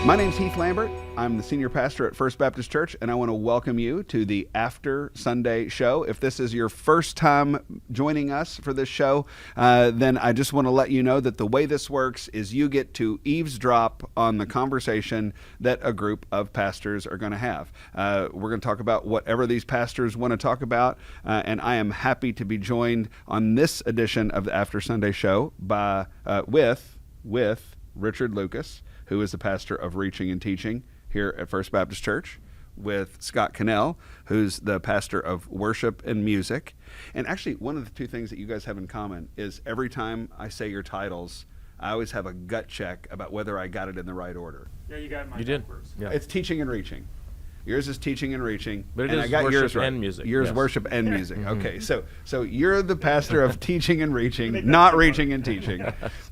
My name's Heath Lambert. I'm the senior pastor at First Baptist Church, and I want to welcome you to the After Sunday show. If this is your first time joining us for this show, then I just want to let you know that the way this works is you get to eavesdrop on the conversation that a group of pastors are going to have. We're going to talk about whatever these pastors want to talk about, and I am happy to be joined on this edition of the After Sunday show by with Richard Lucas, who is the pastor of Reaching and Teaching here at First Baptist Church, with Scott Connell, who's the pastor of Worship and Music. And actually, one of the two things that you guys have in common is every time I say your titles, I always have a gut check about whether I got it in the right order. Yeah, you got mine. You did. Backwards. Yeah. It's Teaching and Reaching. Yours is Teaching and Reaching, But it and is I got worship yours right. and music. Yours Yes. Worship and Music. Okay, so you're the pastor of Teaching and Reaching, not Reaching and Teaching,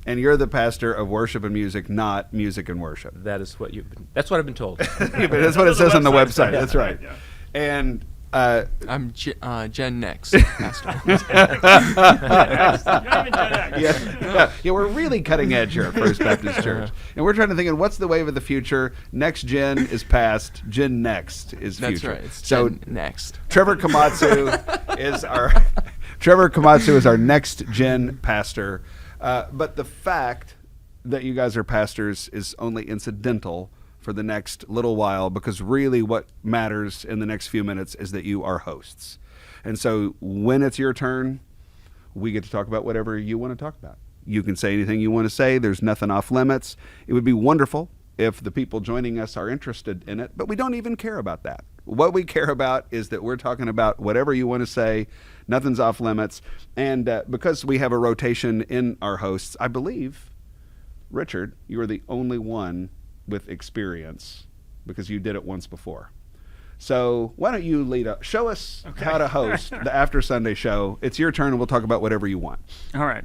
and you're the pastor of Worship and Music, not Music and Worship. That is what that's what I've been told. Yeah, but that's what it says on the website. Yeah. That's right. Yeah. And I'm Gen Next, pastor. You're not even Gen X. yeah, we're really cutting edge here at First Baptist Church, and we're trying to think of what's the wave of the future. Next gen is past. Gen Next is future. That's right. It's So Gen Next. Trevor Kamasu is our next gen pastor, but the fact that you guys are pastors is only incidental for the next little while, because really what matters in the next few minutes is that you are hosts. And so when it's your turn, we get to talk about whatever you want to talk about. You can say anything you want to say. There's nothing off limits. It would be wonderful if the people joining us are interested in it, but we don't even care about that. What we care about is that we're talking about whatever you want to say. Nothing's off limits. And because we have a rotation in our hosts, I believe, Richard, you are the only one with experience because you did it once before. So why don't you lead up? Show us how to host the After Sunday show. It's your turn, and we'll talk about whatever you want. All right.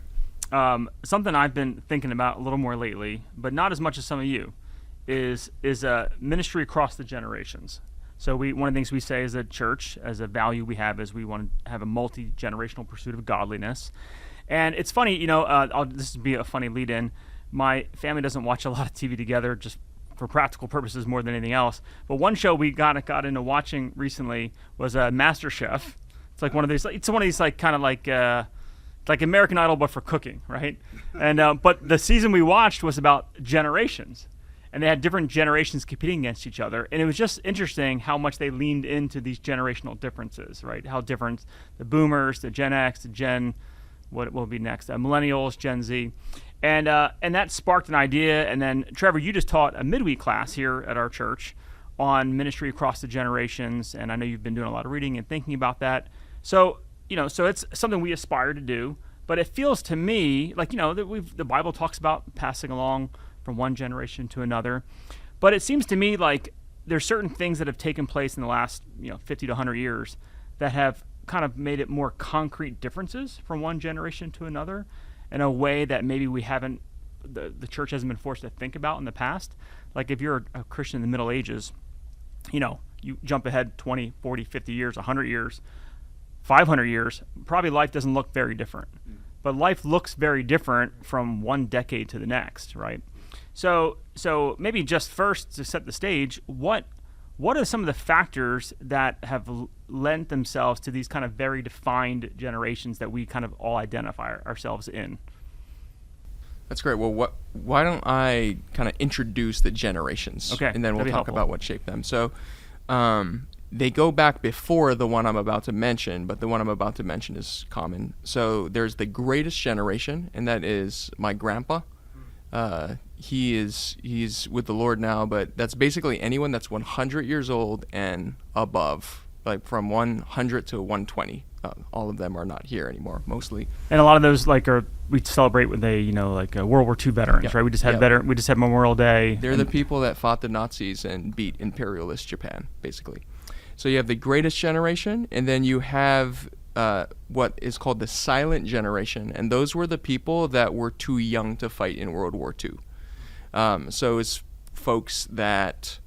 Something I've been thinking about a little more lately, but not as much as some of you, is ministry across the generations. So one of the things we say as a church, as a value we have, is we want to have a multi-generational pursuit of godliness. And it's funny, this would be a funny lead-in. My family doesn't watch a lot of TV together, just for practical purposes more than anything else. But one show we got into watching recently was Master Chef. It's like one of these. It's one of these like American Idol, but for cooking, right? And but the season we watched was about generations, and they had different generations competing against each other. And it was just interesting how much they leaned into these generational differences, right? How different the Boomers, the Gen X, the Gen, what will be next? Millennials, Gen Z. And that sparked an idea. And then, Trevor, you just taught a midweek class here at our church on ministry across the generations. And I know you've been doing a lot of reading and thinking about that. So, so it's something we aspire to do. But it feels to me like, that the Bible talks about passing along from one generation to another. But it seems to me like there's certain things that have taken place in the last, 50 to 100 years that have kind of made it more concrete differences from one generation to another, in a way that maybe we haven't, the church hasn't been forced to think about in the past. Like if you're a Christian in the Middle Ages, you jump ahead 20, 40, 50 years, 100 years, 500 years, probably life doesn't look very different. But life looks very different from one decade to the next, right? So maybe just first to set the stage, what are some of the factors that have lent themselves to these kind of very defined generations that we kind of all identify ourselves in? That's great. Well, why don't I kind of introduce the generations, okay, and then we'll talk helpful about what shaped them. So they go back before the one I'm about to mention, but the one I'm about to mention is common. So there's the greatest generation, and that is my grandpa. He's with the Lord now, but that's basically anyone that's 100 years old and above, like from 100 to 120. All of them are not here anymore, mostly. And a lot of those we celebrate with World War II veterans, right? We just had Memorial Day. They're the people that fought the Nazis and beat imperialist Japan, basically. So you have the greatest generation, and then you have what is called the silent generation, and those were the people that were too young to fight in World War II. So it's folks that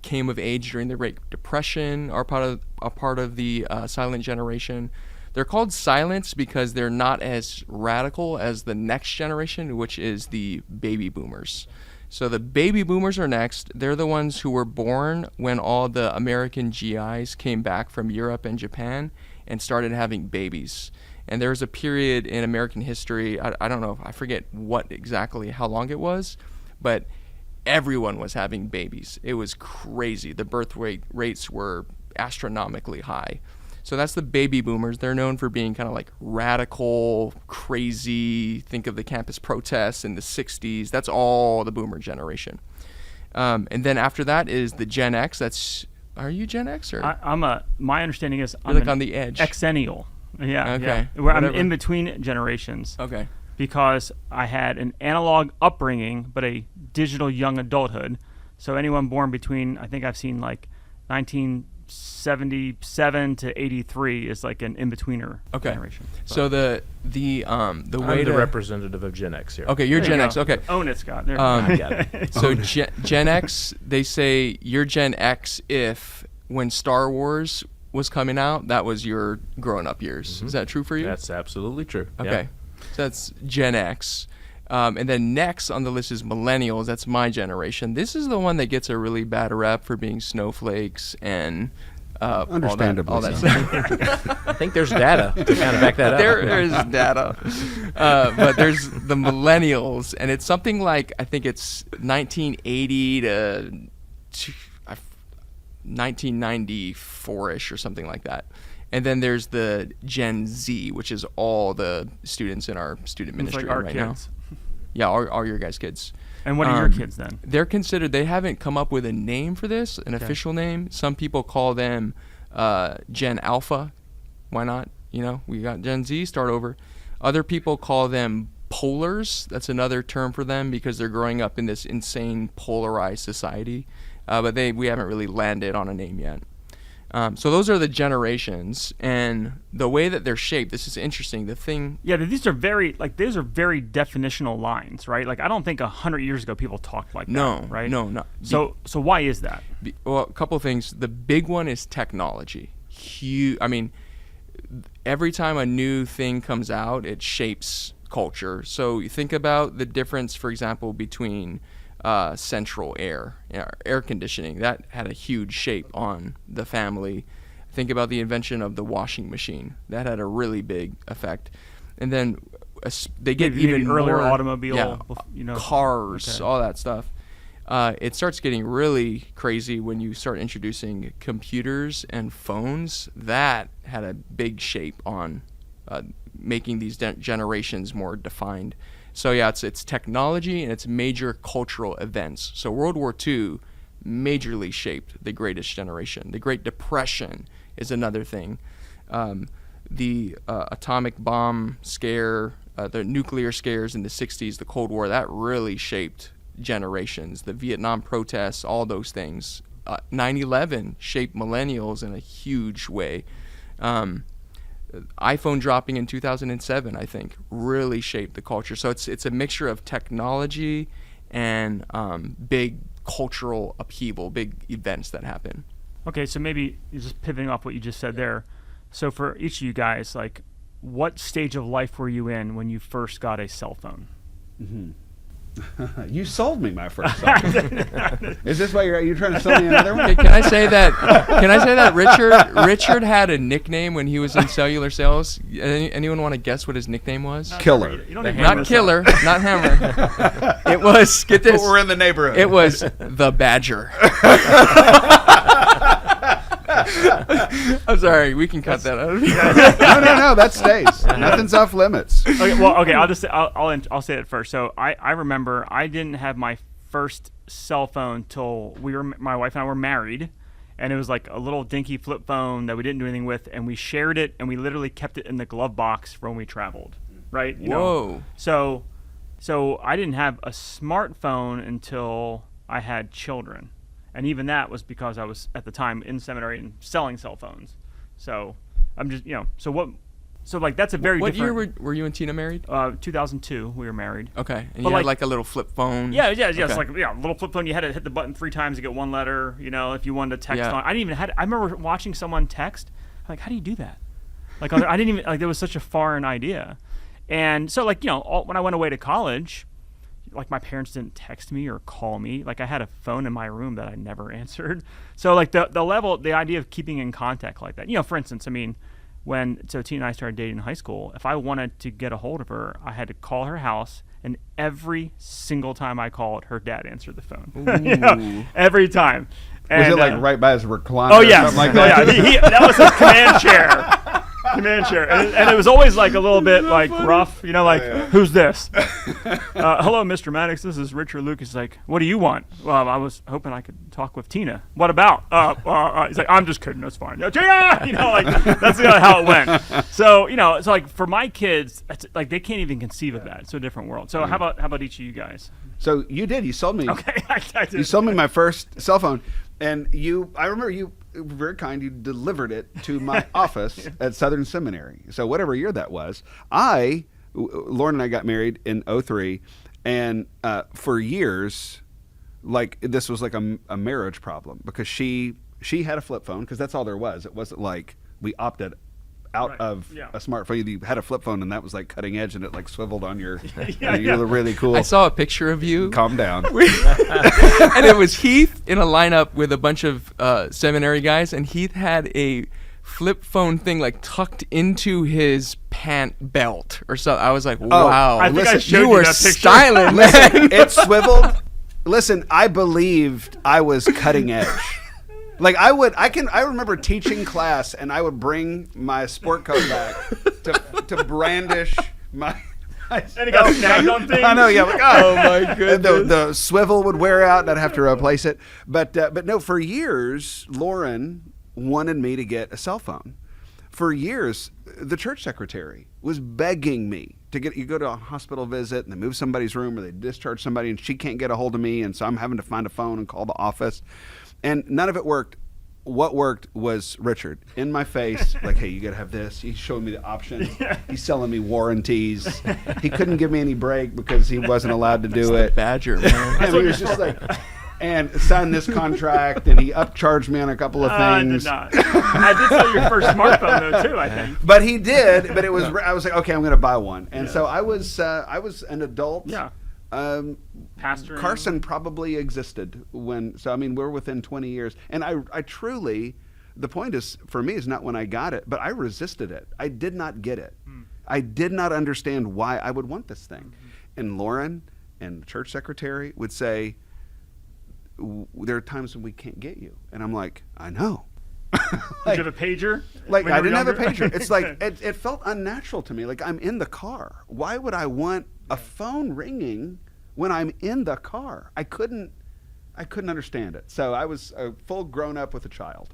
came of age during the Great Depression are part of the silent generation. They're called silents because they're not as radical as the next generation, which is the baby boomers. So the baby boomers are next. They're the ones who were born when all the American GIs came back from Europe and Japan and started having babies. And there was a period in American history, I don't know, I forget how long it was, but everyone was having babies. It was crazy. The birth rates were astronomically high. So that's the baby boomers. They're known for being kind of like radical, crazy. Think of the campus protests in the 60s. That's all the boomer generation. And then after that is the Gen X. Are you Gen X? Or? My understanding is You're like on the edge. Exennial. Yeah. Okay. Yeah. Where I'm Whatever. in between generations. Okay. Because I had an analog upbringing, but a digital young adulthood. So anyone born between, I think I've seen like 1977 to 83 is like an in-betweener generation. So the way I'm to the representative of Gen X here. Okay, you're There Gen you X. go. Okay. Own it, Scott. There I got it. So Gen X, they say you're Gen X if when Star Wars was coming out, that was your growing up years. Is that true for you? That's absolutely true. Okay. So that's Gen X. And then next on the list is millennials. That's my generation. This is the one that gets a really bad rep for being snowflakes and Understandably all that so. stuff. I think there's data to kind of back that up. There is data. But there's the millennials, and it's something like, I think it's 1980 to 1994-ish or something like that. And then there's the Gen Z, which is all the students in our student It's ministry like our right kids. now. Yeah, all your guys' kids. And what are your kids then? They're considered, they haven't come up with a name for this, an official name. Some people call them Gen Alpha. Why not? You know, we got Gen Z, start over. Other people call them polars. That's another term for them because they're growing up in this insane polarized society. But we haven't really landed on a name yet. So those are the generations, and the way that they're shaped. This is interesting. These are very definitional lines, right? Like I don't think 100 years ago people talked like that, right? No, not. So why is that? Well, a couple of things. The big one is technology. Huge. I mean, every time a new thing comes out, it shapes culture. So you think about the difference, for example, between central air conditioning. That had a huge shape on the family. Think about the invention of the washing machine. That had a really big effect. And then they get Maybe even earlier more, automobile, cars, okay. all that stuff. It starts getting really crazy when you start introducing computers and phones. That had a big shape on making these generations more defined. So yeah, it's technology and it's major cultural events. So World War II majorly shaped the greatest generation. The Great Depression is another thing. The atomic bomb scare, the nuclear scares in the 60s, the Cold War, that really shaped generations. The Vietnam protests, all those things. 9/11 shaped millennials in a huge way. iPhone dropping in 2007, I think, really shaped the culture. So it's a mixture of technology and big cultural upheaval, big events that happen. Okay, so maybe just pivoting off what you just said there. So for each of you guys, like, what stage of life were you in when you first got a cell phone? Mm-hmm. You sold me my first cell phone. Is this why you're trying to sell me another one? Can I say that Richard had a nickname when he was in cellular sales? Anyone want to guess what his nickname was? Killer. You don't need to Not bring this Killer, up. not Hammer. It was, get this. We're in the neighborhood. It was the Badger. I'm sorry, we can cut that out. No, that stays. Nothing's off limits. Okay, I'll say it first. So I remember I didn't have my first cell phone till my wife and I were married, and it was like a little dinky flip phone that we didn't do anything with, and we shared it, and we literally kept it in the glove box for when we traveled, right? Whoa. So I didn't have a smartphone until I had children. And even that was because I was at the time in seminary and selling cell phones. So I'm just, so that's a very What different. year were you and Tina married? 2002, we were married. Okay. And But you had like a little flip phone? Yeah, it's Okay. like, a little flip phone. You had to hit the button 3 times to get one letter, if you wanted to text Yeah. on. I remember watching someone text. I'm like, how do you do that? Like, I didn't even, there was such a foreign idea. And so, when I went away to college, like my parents didn't text me or call me. Like I had a phone in my room that I never answered. So like the idea of keeping in contact like that. For instance, I mean, Tina and I started dating in high school, if I wanted to get a hold of her, I had to call her house, and every single time I called, her dad answered the phone. Every time. Was it like right by his recliner? Oh yeah, or something like that? That was his command chair. And it was always like a little bit like rough, who's this? Hello, Mr. Maddox, this is Richard Lucas. He's like, what do you want? Well, I was hoping I could talk with Tina. What about? He's like, I'm just kidding, that's fine. Tina! That's how it went. So, it's like for my kids, it's like they can't even conceive of that. It's a different world. So how about each of you guys? So you sold me. Okay, I did. You sold me my first cell phone, and I remember you were very kind. You delivered it to my office at Southern Seminary. So whatever year that was, Lauren and I got married in 2003, and for years, like this was like a marriage problem because she had a flip phone because that's all there was. It wasn't like we opted out of a smartphone. You had a flip phone, and that was like cutting edge, and it like swiveled on your. You look really cool. I saw a picture of you. Calm down. And it was Heath in a lineup with a bunch of seminary guys, and Heath had a flip phone thing like tucked into his pant belt or something. I was like, wow. I think I showed you you were that picture. styling, man. It swiveled. Listen, I believed I was cutting edge. Like I remember teaching class, and I would bring my sport coat back to brandish my. And it got snagged on things. I know, yeah. Like, Oh my goodness. The swivel would wear out, and I'd have to replace it. But no, for years, Lauren wanted me to get a cell phone. For years, the church secretary was begging me to get. You go to a hospital visit, and they move somebody's room, or they discharge somebody, and she can't get a hold of me, and so I'm having to find a phone and call the office. And none of it worked. What worked was Richard in my face, like, hey, you got to have this. He's showing me the options. He's selling me warranties. He couldn't give me any break because he wasn't allowed to do it. Badger, man. And he was just like, and signed this contract, and he upcharged me on a couple of things. I did not. I did sell your first smartphone, though, too, I think. But he did, but it was, I was like, okay, I'm going to buy one. And so I was an adult. Yeah. Pastor Carson probably existed we're within 20 years, and I truly, the point is for me is not when I got it, but I resisted it. I did not get it. I did not understand why I would want this thing. And Lauren and the church secretary would say, there are times when we can't get you, and I'm like, I know. Did you have a pager? Like I didn't have a pager. It's like it felt unnatural to me. Like I'm in the car. Why would I want a phone ringing when I'm in the car? I couldn't understand it. So I was a full grown up with a child.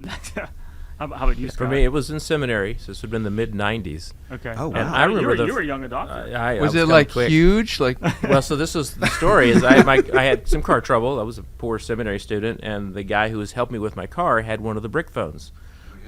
How about you, Scott? For me, it was in seminary, so this would have been the mid-'90s. Okay. Oh, wow. And I remember you were a young adopter. I Was it kinda like quick. huge? Like Well, so this was the story. Is I had some car trouble. I was a poor seminary student, and the guy who was helping me with my car had one of the brick phones.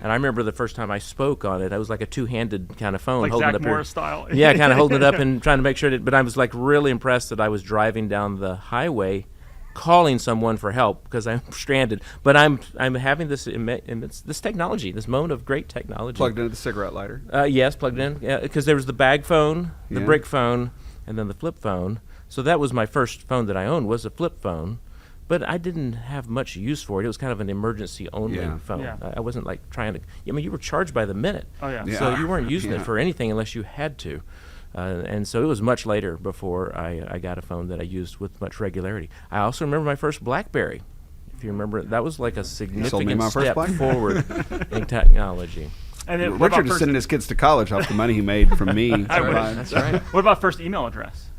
And I remember the first time I spoke on it, I was like a two-handed kind of phone, Like holding Zach it up Morris style. Yeah, kind of holding it up and trying to make sure. But I was like really impressed that I was driving down the highway, calling someone for help because I'm stranded. But I'm having this this technology, this moment of great technology. Plugged into the cigarette lighter. Yes, plugged in. Because there was the bag phone, the Yeah. brick phone, and then the flip phone. So that was my first phone that I owned, was a flip phone. But I didn't have much use for it. It was kind of an emergency-only Yeah. phone. Yeah. I wasn't like trying to. I mean, you were charged by the minute. Oh, yeah. So Yeah. you weren't using Yeah. it for anything unless you had to. And so it was much later before I got a phone that I used with much regularity. I also remember my first BlackBerry. If you remember, that was like a sold me significant my first step BlackBerry. forward in technology. And then what about Richard is first, sending his kids to college off the money he made from me. That's right. what about first email address?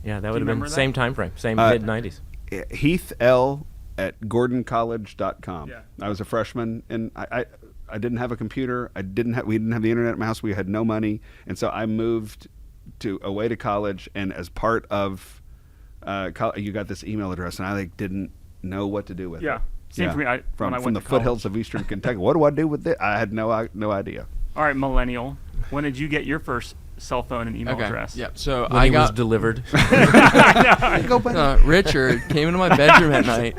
Yeah, that would have remember been that? same time frame, same Uh, mid-'90s. Heath L at gordoncollege.com. Yeah. I was a freshman, and I didn't have a computer. We didn't have the internet at my house. We had no money, and so I moved away to college. And as part of you got this email address, and I didn't know what to do with it. Yeah. Same for me. When From I went the to college. foothills of eastern Kentucky. What do I do with it? I had no idea. All right, millennial. When did you get your first cell phone and email address? Yeah. So When I he was got delivered. Go back. Richard came into my bedroom at night.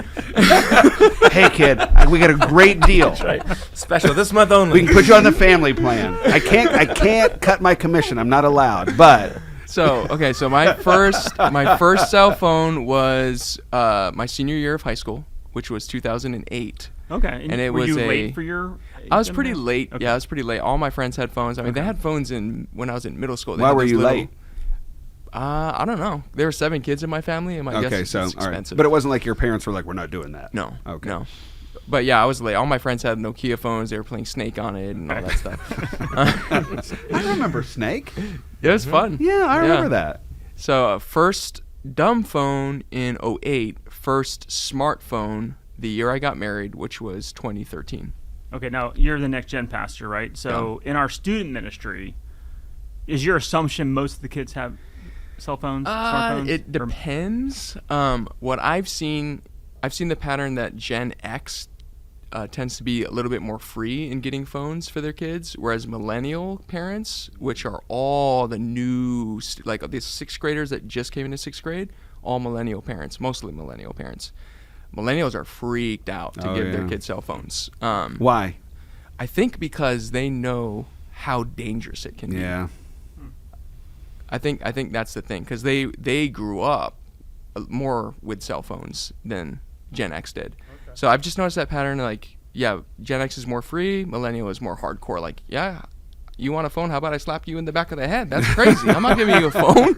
Hey kid, we got a great deal. Right. Special this month We only. can put you on the family plan. I can't cut my commission. I'm not allowed. But So my first cell phone was my senior year of high school, which was 2008. Okay. And it were was you late for your? I was pretty late. Okay. Yeah, I was pretty late. All my friends had phones. I mean, they had phones when I was in middle school. They Why had were those you little- late? I don't know. There were 7 kids in my family, and my guess Okay, it's so all right, expensive. but it wasn't like your parents were like, "We're not doing that." No. Okay. No. But yeah, I was late. All my friends had Nokia phones. They were playing Snake on it and all that stuff. I remember Snake. It was fun. Yeah, I remember that. So first dumb phone in 2008, first smartphone the year I got married, which was 2013. Okay, now you're the next gen pastor, right? So in our student ministry, is your assumption most of the kids have cell phones, smartphones? It depends. What I've seen the pattern that Gen X tends to be a little bit more free in getting phones for their kids, whereas millennial parents, which are all the new, like the 6th graders that just came into 6th grade, all millennial parents, mostly millennial parents. Millennials are freaked out to give their kids cell phones. Why? I think because they know how dangerous it can be. Yeah. I think that's the thing, because they grew up more with cell phones than Gen X did. Okay. So I've just noticed that pattern. Like, yeah, Gen X is more free, millennial is more hardcore. Like, yeah, you want a phone? How about I slap you in the back of the head? That's crazy. I'm not giving you a phone.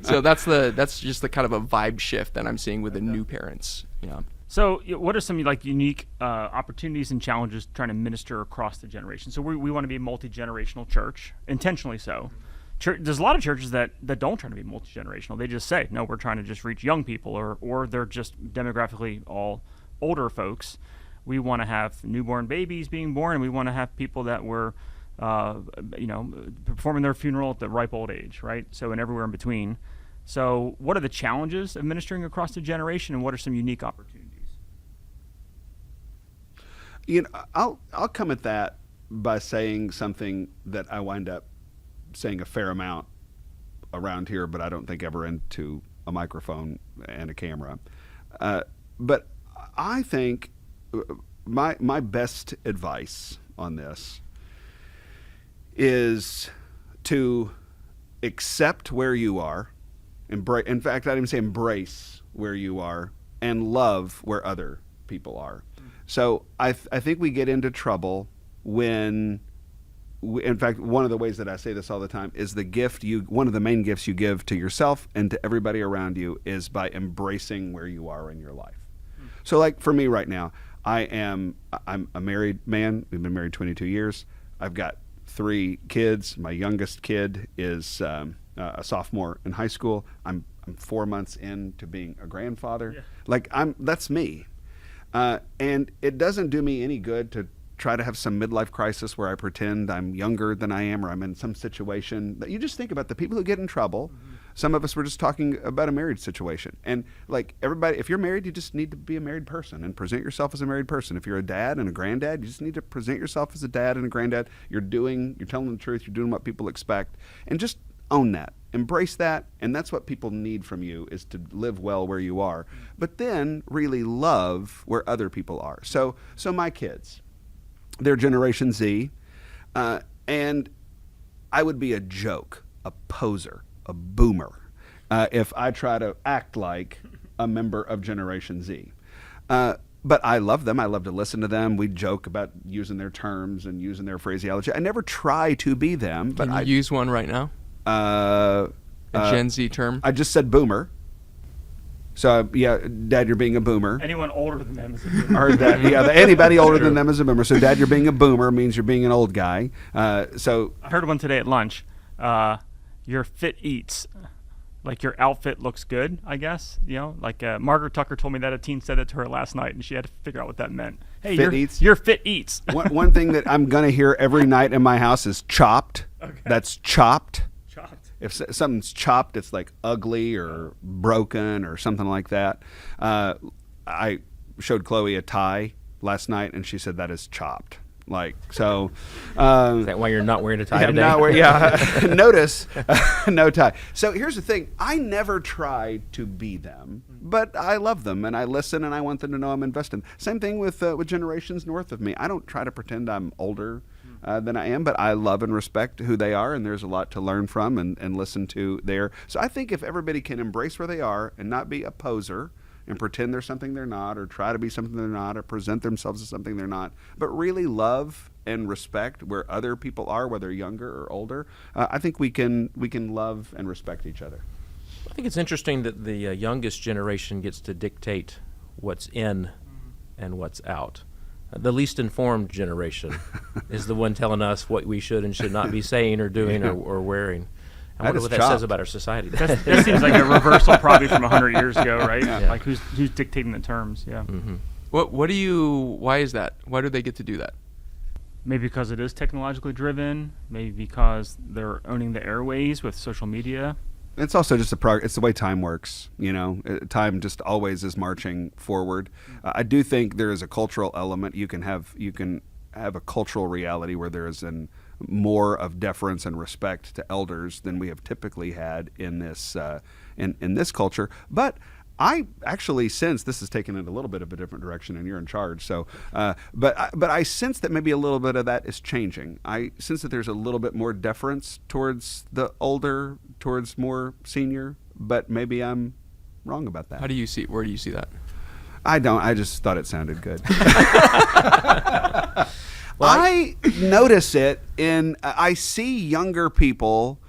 So that's just the kind of a vibe shift that I'm seeing with the new parents. Yeah. So what are some like unique opportunities and challenges trying to minister across the generation? So we want to be a multi-generational church, intentionally so. There's a lot of churches that don't try to be multi-generational. They just say, no, we're trying to just reach young people, or they're just demographically all older folks. We want to have newborn babies being born, and we want to have people that were, performing their funeral at the ripe old age, right? So and everywhere in between. So what are the challenges of ministering across the generation, and what are some unique opportunities? I'll come at that by saying something that I wind up saying a fair amount around here, but I don't think ever into a microphone and a camera. But I think my best advice on this is to accept where you are, in fact, I'd even say embrace where you are, and love where other people are. So I think we get into trouble when, in fact, one of the ways that I say this all the time is one of the main gifts you give to yourself and to everybody around you is by embracing where you are in your life. So like for me right now, I'm a married man. We've been married 22 years. I've got 3 kids. My youngest kid is a sophomore in high school. I'm 4 months into being a grandfather. Yeah. Like that's me. And it doesn't do me any good to try to have some midlife crisis where I pretend I'm younger than I am, or I'm in some situation that you just think about the people who get in trouble. Mm-hmm. Some of us were just talking about a marriage situation. And like everybody, if you're married, you just need to be a married person and present yourself as a married person. If you're a dad and a granddad, you just need to present yourself as a dad and a granddad. You're telling the truth, you're doing what people expect, and just own that. Embrace that, and that's what people need from you, is to live well where you are, but then really love where other people are. So my kids, they're Generation Z, and I would be a joke, a poser, a boomer, if I try to act like a member of Generation Z. But I love them. I love to listen to them. We joke about using their terms and using their phraseology. I never try to be them. But Can you use one right now? A Gen Z term? I just said boomer. So, yeah, Dad, you're being a boomer. Anyone older than them is a boomer. Or that, anybody older than them is a boomer. So, Dad, you're being a boomer means you're being an old guy. So I heard one today at lunch. Your fit eats. Like your outfit looks good, I guess. Like Margaret Tucker told me that a teen said that to her last night, and she had to figure out what that meant. Hey, your fit eats. One thing that I'm going to hear every night in my house is chopped. Okay. That's chopped. If something's chopped, it's like ugly or broken or something like that. I showed Chloe a tie last night, and she said that is chopped. Like, so. Is that why you're not wearing a tie today? Notice, no tie. So here's the thing. I never try to be them, but I love them, and I listen, and I want them to know I'm invested. Same thing with generations north of me. I don't try to pretend I'm older than I am, but I love and respect who they are, and there's a lot to learn from and listen to there. So I think if everybody can embrace where they are and not be a poser and pretend they're something they're not, or try to be something they're not, or present themselves as something they're not, but really love and respect where other people are, whether younger or older, I think we can love and respect each other. I think it's interesting that the youngest generation gets to dictate what's in and what's out. The least informed generation is the one telling us what we should and should not be saying or doing or wearing. I wonder what that says about our society. That seems like a reversal probably from 100 years ago, right? Yeah. Like who's dictating the terms? Yeah. Mm-hmm. Why is that? Why do they get to do that? Maybe because it is technologically driven. Maybe because they're owning the airways with social media. It's also just it's the way time works. Time just always is marching forward. I do think there is a cultural element. You can have a cultural reality where there is more of deference and respect to elders than we have typically had in this in this culture. But I actually sense this is taking it a little bit of a different direction, and you're in charge. So, but I sense that maybe a little bit of that is changing. I sense that there's a little bit more deference towards the older, towards more senior. But maybe I'm wrong about that. Where do you see that? I don't. I just thought it sounded good. I notice it I see younger people.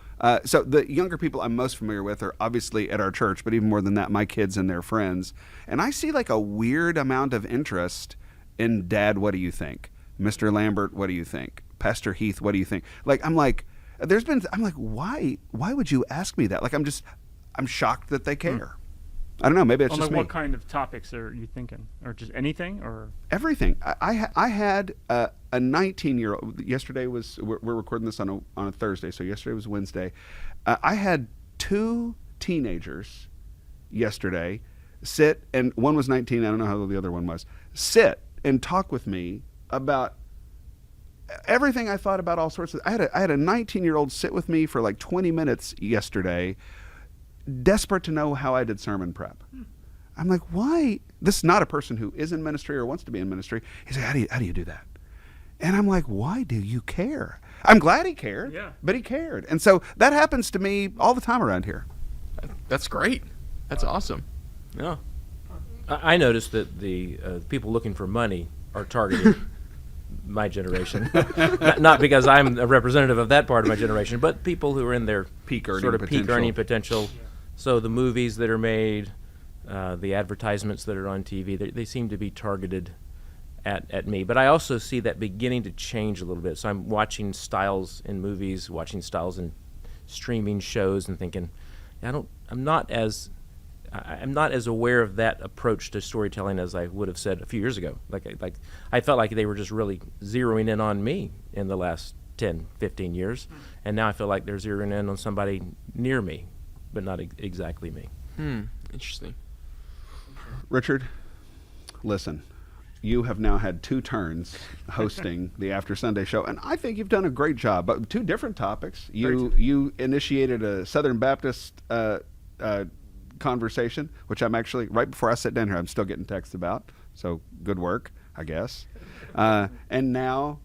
So the younger people I'm most familiar with are obviously at our church, but even more than that, my kids and their friends. And I see like a weird amount of interest in Dad, what do you think? Mr. Lambert, what do you think? Pastor Heath, what do you think? I'm like, why would you ask me that? Like, I'm shocked that they care. I don't know. Maybe it's just me. What kind of topics are you thinking? Or just anything? Or everything. I had a 19-year-old. Yesterday we're recording this on a Thursday, so yesterday was Wednesday. I had 2 teenagers yesterday sit, and one was 19. I don't know how old the other one was. Sit and talk with me about everything I thought about all sorts of. I had a 19-year-old sit with me for like 20 minutes yesterday, desperate to know how I did sermon prep. I'm like, why? This is not a person who is in ministry or wants to be in ministry. He's like, how do you do that? And I'm like, why do you care? I'm glad he cared, but he cared. And so that happens to me all the time around here. That's great. That's awesome. Yeah. I noticed that the people looking for money are targeting my generation. Not because I'm a representative of that part of my generation, but people who are in their peak earning potential. So the movies that are made, the advertisements that are on TV, they seem to be targeted at me. But I also see that beginning to change a little bit. So I'm watching styles in movies, watching styles in streaming shows, and thinking, I'm not as aware of that approach to storytelling as I would have said a few years ago. Like I felt like they were just really zeroing in on me in the last 10, 15 years, and now I feel like they're zeroing in on somebody near me, but not exactly me. Interesting. Richard, listen, you have now had 2 turns hosting the After Sunday show, and I think you've done a great job. But 2 different topics. You initiated a Southern Baptist conversation, which I'm actually, right before I sit down here, I'm still getting texts about. So good work, I guess. And now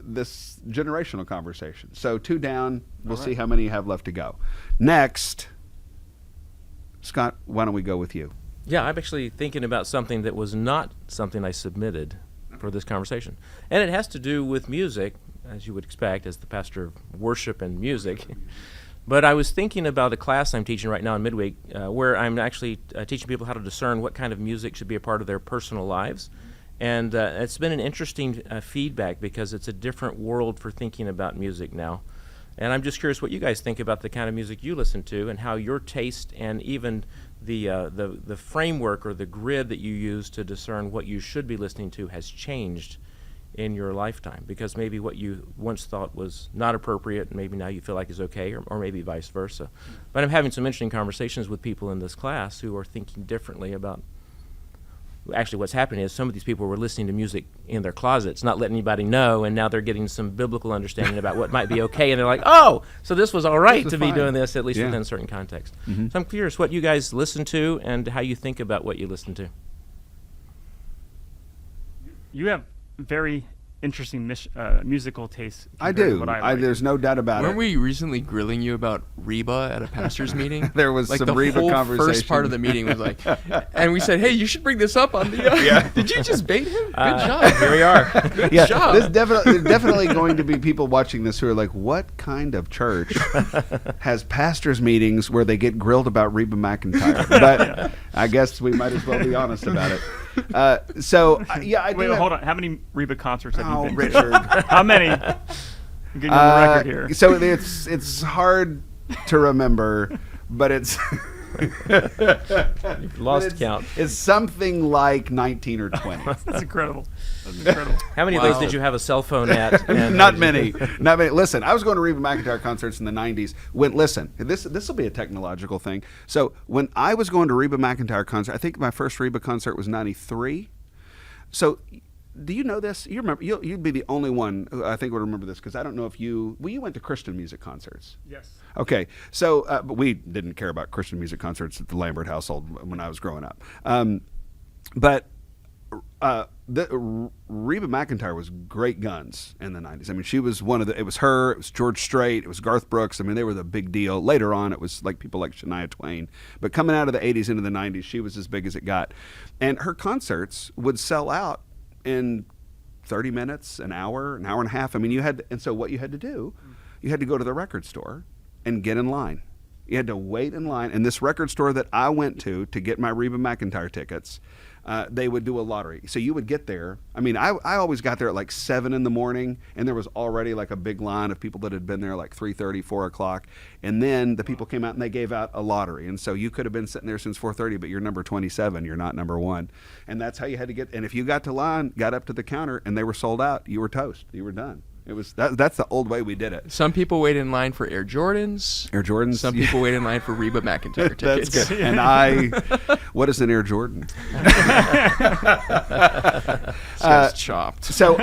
this generational conversation. So 2 down. We'll see how many you have left to go. Next, Scott, why don't we go with you? Yeah, I'm actually thinking about something that was not something I submitted for this conversation. And it has to do with music, as you would expect, as the pastor of worship and music. But I was thinking about a class I'm teaching right now in midweek where I'm actually teaching people how to discern what kind of music should be a part of their personal lives. And it's been an interesting feedback because it's a different world for thinking about music now. And I'm just curious what you guys think about the kind of music you listen to and how your taste and even the framework or the grid that you use to discern what you should be listening to has changed in your lifetime, because maybe what you once thought was not appropriate, maybe now you feel like is okay, or maybe vice versa. But I'm having some interesting conversations with people in this class who are thinking differently about. Actually, what's happening is some of these people were listening to music in their closets, not letting anybody know, and now they're getting some biblical understanding about what might be okay, and they're like, oh, so this was all right to be doing this, at least within a certain context. So I'm curious what you guys listen to and how you think about what you listen to. You have very interesting musical taste. I compared to do. What I like. There's no doubt about Weren't it. we recently grilling you about Reba at a pastor's meeting? There was like some the Reba whole conversation. first part of the meeting was like, and we said, "Hey, you should bring this up on the." Yeah. Did you just bait him? Good job. Here we are. Good Yeah, job. there's definitely going to be people watching this who are like, what kind of church has pastors' meetings where they get grilled about Reba McEntire? But I guess we might as well be honest about it. I do Wait, have, hold on. How many Reba concerts have you been to? Richard. How many? I'm getting on the record here. So it's hard to remember, but it's You've lost it's, count. It's something like 19 or 20. That's incredible. That's incredible. How many of Wow. those did you have a cell phone at? And Not many. Not many. Listen, I was going to Reba McEntire concerts in the 90s. Listen, this will be a technological thing. So when I was going to Reba McEntire concert, I think my first Reba concert was 93. So do you know this? You remember? You'd be the only one who I think would remember this, because I don't know if you went to Christian music concerts. Yes. Okay, so but we didn't care about Christian music concerts at the Lambert household when I was growing up. But Reba McEntire was great guns in the 90s. I mean, she was it was her, it was George Strait, it was Garth Brooks. I mean, they were the big deal. Later on, it was like people like Shania Twain. But coming out of the 80s into the 90s, she was as big as it got. And her concerts would sell out in 30 minutes, an hour and a half. I mean, so what you had to do, you had to go to the record store and get in line. You had to wait in line. And this record store that I went to get my Reba McEntire tickets, they would do a lottery. So you would get there. I mean, I always got there at like 7 in the morning, and there was already like a big line of people that had been there like 3:30, 4 o'clock. And then the people came out and they gave out a lottery. And so you could have been sitting there since 4:30, but you're number 27. You're not number 1. And that's how you had to get. And if you got up to the counter and they were sold out, you were toast. You were done. It was that's the old way we did it. Some people wait in line for Air Jordans. Air Jordans. Some people wait in line for Reba McEntire tickets. That's good. And what is an Air Jordan? This guy's chopped. So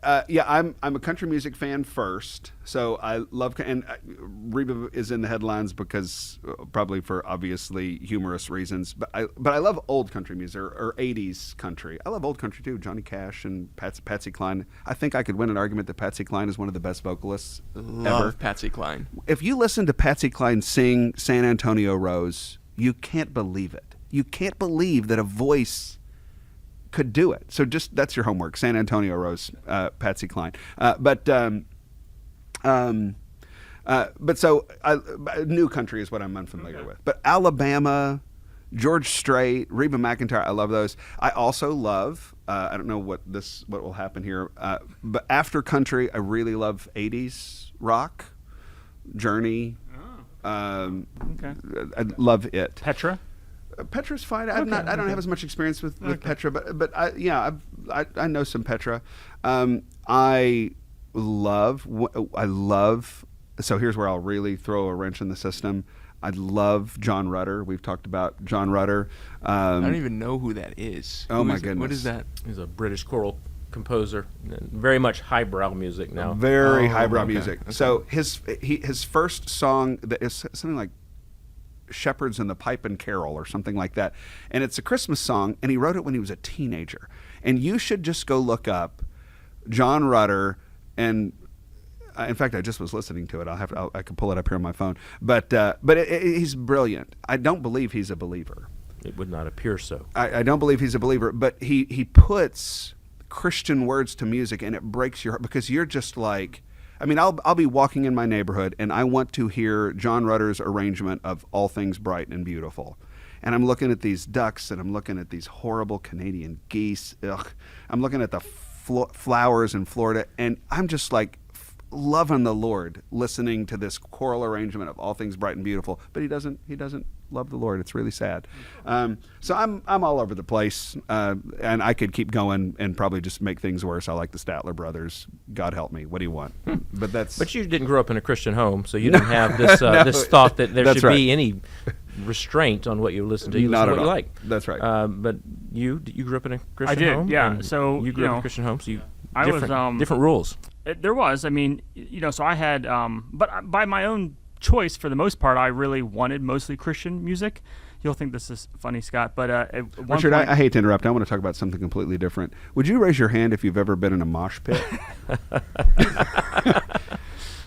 I'm a country music fan first. So I love, and Reba is in the headlines because probably for obviously humorous reasons. But I love old country music or 80s country. I love old country too. Johnny Cash and Patsy Cline. I think I could win an argument that Patsy Cline is one of the best vocalists Love ever. Patsy Cline. If you listen to Patsy Cline sing San Antonio Rose, you can't believe it. You can't believe that a voice could do it. So that's your homework. San Antonio Rose, Patsy Cline. But new country is what I'm unfamiliar with. But Alabama, George Strait, Reba McEntire, I love those. I also love, I don't know what will happen here, but after country, I really love 80s rock, Journey. Okay. I love it. Petra. Petra's fine. I don't have as much experience with Petra, but I know some Petra. I love. So here's where I'll really throw a wrench in the system. I love John Rutter. We've talked about John Rutter. I don't even know who that is. Oh my goodness! What is that? He's a British choral composer, very much highbrow music now. Very highbrow okay. music. So his first song that is something like Shepherds and the Pipe and Carol or something like that, and it's a Christmas song, and he wrote it when he was a teenager. And you should just go look up John Rutter, and in fact I just was listening to it. I can pull it up here on my phone, but he's brilliant. I don't believe he's a believer. It would not appear so. I don't believe he's a believer, but he puts Christian words to music, and it breaks your heart, because you're just like, I mean, I'll be walking in my neighborhood and I want to hear John Rutter's arrangement of All Things Bright and Beautiful. And I'm looking at these ducks, and I'm looking at these horrible Canadian geese. Ugh. I'm looking at the flowers in Florida, and I'm just like loving the Lord, listening to this choral arrangement of All Things Bright and Beautiful. But he doesn't love the Lord. It's really sad. So I'm all over the place, and I could keep going and probably just make things worse. I like the Statler Brothers. God help me. What do you want? But you didn't grow up in a Christian home, so you didn't have this this thought that there should be any restraint on what you listen to. You listen to what you like. That's right. But you grew up in a Christian I did, home? yeah. And So, you grew up in a Christian home, so I was, different rules. There was. I mean, so I had, but by my own choice, for the most part, I really wanted mostly Christian music. You'll think this is funny, Scott. But at one Richard, point, I hate to interrupt. I want to talk about something completely different. Would you raise your hand if you've ever been in a mosh pit?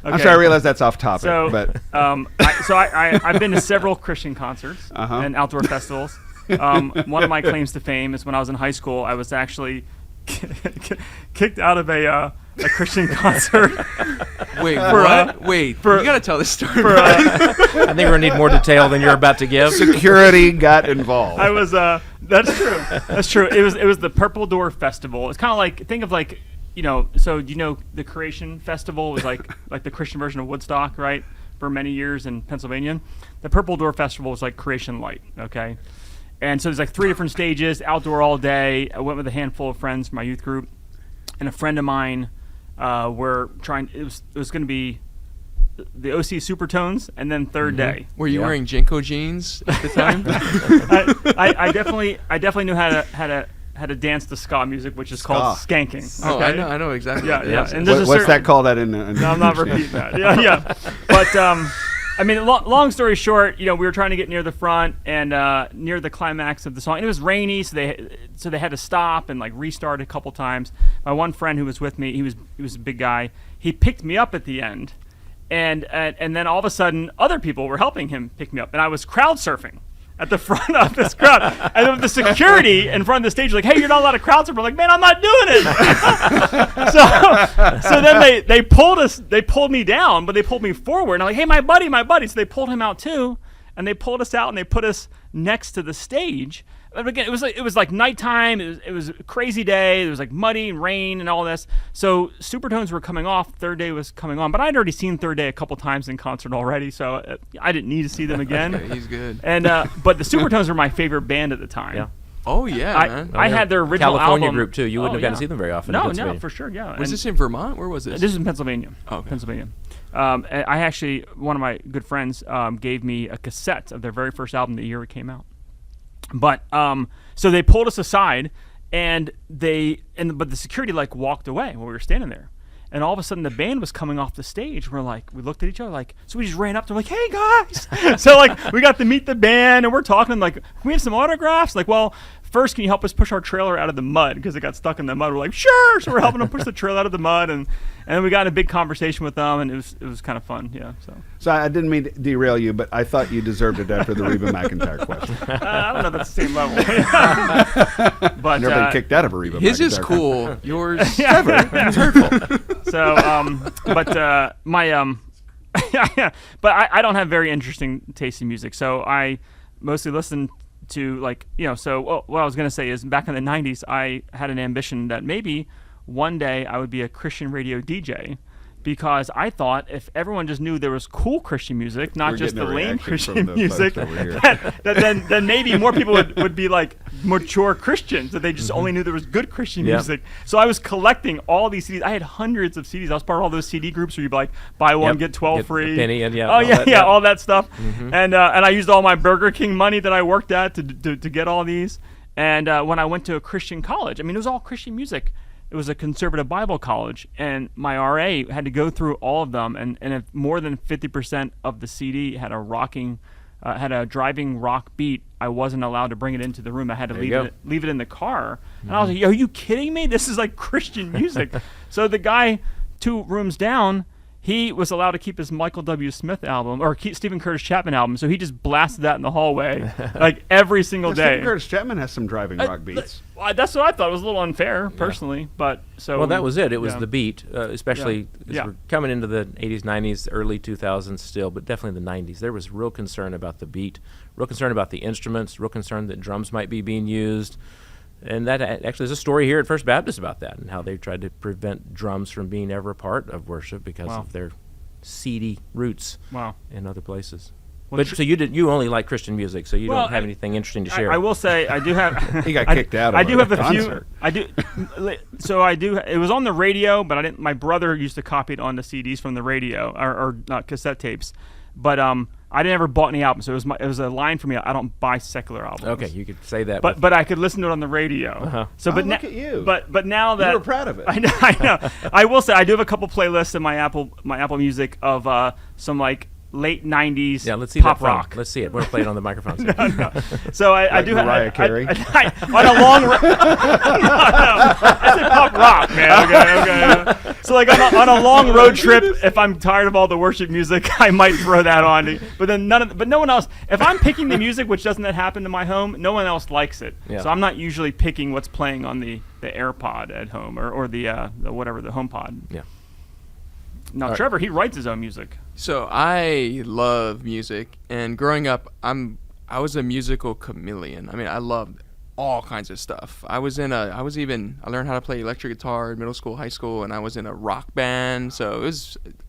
I'm sorry, I realize that's off topic. So, but I've been to several Christian concerts and outdoor festivals. One of my claims to fame is when I was in high school, I was actually kicked out of a Christian concert. Wait, what? You gotta tell this story. I think we're gonna need more detail than you're about to give. security got involved. I was. That's true. That's true. It was the Purple Door Festival. It's kind of like, think of like, so the Creation Festival was like the Christian version of Woodstock, right? For many years in Pennsylvania. The Purple Door Festival was like Creation Light, okay? And so there's like 3 different stages, outdoor all day. I went with a handful of friends from my youth group, and a friend of mine were trying. It was going to be the OC Supertones, and then third day. Were you wearing Jinko jeans at the time? I definitely knew how to dance to ska music, which is called skanking. Oh, okay? I know exactly. Yeah, what that yeah. is. And there's What's that called? That in? No, I'm not repeating that. Yeah. But I mean, long story short, we were trying to get near the front and near the climax of the song. And it was rainy, so they had to stop and like restart a couple times. My one friend who was with me, he was a big guy. He picked me up at the end, and then all of a sudden, other people were helping him pick me up, and I was crowd surfing at the front of this crowd. And the security in front of the stage was like, "Hey, you're not allowed to crowd surf." I'm like, "Man, I'm not doing it." so then they pulled me down, but they pulled me forward. And I'm like, "Hey, my buddy." So they pulled him out too, and they pulled us out and they put us next to the stage. But again, it was like nighttime. It was a crazy day. It was like muddy and rain and all this. So Supertones were coming off. Third Day was coming on. But I'd already seen Third Day a couple times in concert already, so I didn't need to see them again. Okay, he's good. And but the Supertones were my favorite band at the time. Yeah. Oh yeah, man. I had their original California album. group too. You wouldn't have gotten to see them very often. No, for sure. Yeah. Was And this in Vermont? Where was this? this is in Pennsylvania. Oh, okay. Pennsylvania. I actually, one of my good friends gave me a cassette of their very first album the year it came out. But so they pulled us aside, but the security like walked away when we were standing there, and all of a sudden the band was coming off the stage. We looked at each other so we just ran up to them like, "Hey guys!" So like we got to meet the band and we're talking like, "Can we have some autographs?" Like, well, first, can you help us push our trailer out of the mud because it got stuck in the mud? We're like, "Sure!" So we're helping them push the trailer out of the mud, and then we got in a big conversation with them, and it was kind of fun. Yeah. So I didn't mean to derail you, but I thought you deserved it after the Reba McEntire question. I don't know if that's the same level. But Never been kicked out of a Reba. His McEntire is cool. Yours, Trevor. It's hurtful. So, but I don't have very interesting taste in music. So I mostly listen to what I was going to say is back in the 90s, I had an ambition that maybe one day I would be a Christian radio DJ, because I thought if everyone just knew there was cool Christian music, not We're just the getting a lame reaction Christian from the music, folks over here. then maybe more people would be like mature Christians, that they just only knew there was good Christian music. So I was collecting all these CDs. I had hundreds of CDs. I was part of all those CD groups where you'd be like, buy one, get 12 free. A penny and all that stuff. And I used all my Burger King money that I worked at to get all these. And when I went to a Christian college, I mean, it was all Christian music. It was a conservative Bible college, and my RA had to go through all of them, and if more than 50% of the CD had a driving rock beat, I wasn't allowed to bring it into the room. I had to leave it in the car. And I was like, "Are you kidding me? This is like Christian music." So the guy 2 rooms down, he was allowed to keep his Michael W. Smith album or Stephen Curtis Chapman album, so he just blasted that in the hallway like every single day. Stephen Curtis Chapman has some driving rock beats. That's what I thought. It was a little unfair, personally, but so. Well, that was it. It was the beat, especially as we're coming into the 80s, 90s, early 2000s still, but definitely the 90s. There was real concern about the beat, real concern about the instruments, real concern that drums might be being used. And that actually is a story here at First Baptist about that and how they tried to prevent drums from being ever a part of worship because of their seedy roots in other places. Well, but so you only like Christian music, so you don't have anything interesting to share. I will say I do have. He got kicked out. I do have a concert. few. I do. So I do. It was on the radio, but I didn't. My brother used to copy it onto CDs from the radio or not cassette tapes. But I never bought any albums, so it was a line for me. I don't buy secular albums. Okay, you could say that. But I could listen to it on the radio. So, look at you. But now that you were proud of it. I know. I will say I do have a couple playlists in my Apple Music of some like late 90s Yeah, let's see pop that phone. rock. Let's see it. We're going to play it on the microphone. So I do have Mariah Carey? on a long no, I said pop rock, man. Okay. So like on a long road trip, if I'm tired of all the worship music, I might throw that on. But then no one else. If I'm picking the music, which doesn't happen in my home, no one else likes it. Yeah. So I'm not usually picking what's playing on the AirPod at home or the whatever, the HomePod. Yeah. Now Trevor, he writes his own music. So I love music, and growing up, I was a musical chameleon. I mean, I loved all kinds of stuff. I learned how to play electric guitar in middle school, high school, and I was in a rock band. So